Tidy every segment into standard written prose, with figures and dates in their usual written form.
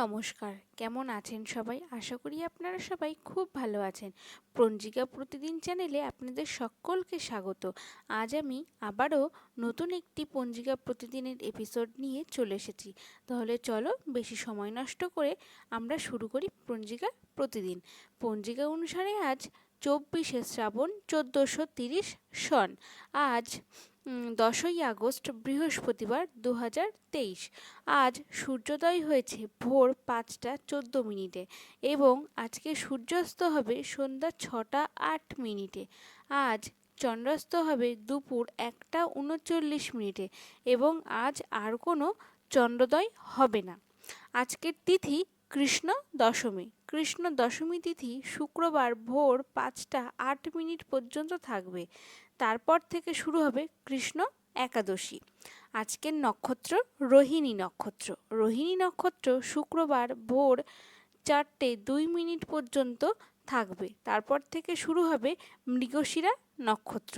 নমস্কার, কেমন আছেন সবাই? আশা করি আপনারা সবাই খুব ভালো আছেন। পঞ্জিকা প্রতিদিন চ্যানেলে আপনাদের সকলকে স্বাগত। আজ আমি আবারও নতুন একটি পঞ্জিকা প্রতিদিনের এপিসোড নিয়ে চলে এসেছি। তাহলে চলো বেশি সময় নষ্ট করে আমরা শুরু করি পঞ্জিকা প্রতিদিন। পঞ্জিকা অনুসারে আজ 24শে শ্রাবণ 1430 সন। আজ 10ই আগস্ট বৃহস্পতিবার 2023। আজ সূর্যোদয় হয়েছে ভোর 5টা 14 মিনিটে এবং আজকে সূর্যাস্ত হবে সন্ধ্যা 6টা 8 মিনিটে। আজ চন্দ্রাস্ত হবে দুপুর 1টা 39 মিনিটে এবং আজ আর কোনো চন্দ্রোদয় হবে না। আজকের তিথি কৃষ্ণ দশমী। কৃষ্ণ দশমী তিথি শুক্রবার ভোর 5টা 8 মিনিট পর্যন্ত থাকবে। তারপর থেকে শুরু হবে কৃষ্ণ একাদশী। আজকের নক্ষত্র রোহিণী নক্ষত্র। রোহিণী নক্ষত্র শুক্রবার ভোর 4টে 2 মিনিট পর্যন্ত থাকবে। তারপর থেকে শুরু হবে মৃগশিরা নক্ষত্র।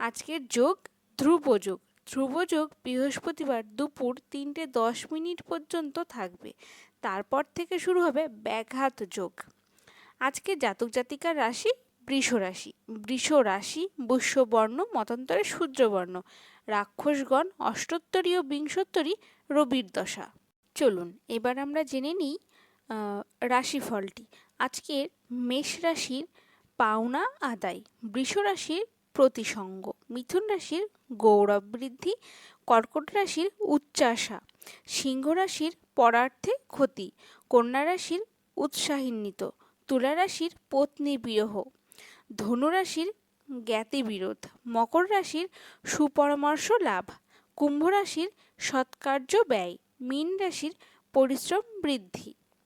আজকের যোগ ধ্রুব যোগ। ধ্রুব যোগ বৃহস্পতিবার দুপুর 3টে 10 মিনিট পর্যন্ত থাকবে। তারপর থেকে শুরু হবে ব্যাঘাত যোগ। আজকে জাতক জাতিকার রাশি বৃষ রাশি। বৃষ রাশি বৈশ্যবর্ণ, মতান্তরে শূদ্রবর্ণ। রাক্ষসগণ অষ্টোত্তরী ও বিংশোত্তরী রবির দশা। চলুন এবার আমরা জেনে নিই রাশিফলটি। আজকের মেষ রাশির পাওনা আদায়, বৃষ রাশির প্রতিসঙ্গ, মিথুন রাশির গৌরব বৃদ্ধি, কর্কট রাশির উচ্চাশা, সিংহ রাশির পরার্থে ক্ষতি, কন্যা রাশির উৎসাহিত, তুলা রাশির পত্নী বিরহ, ধনু রাশির জ্ঞাতি বিরোধ, মকর রাশির সুপরামর্শ লাভ, কুম্ভ রাশির সৎকার্য ব্যয়, মীন রাশির পরিশ্রম বৃদ্ধি।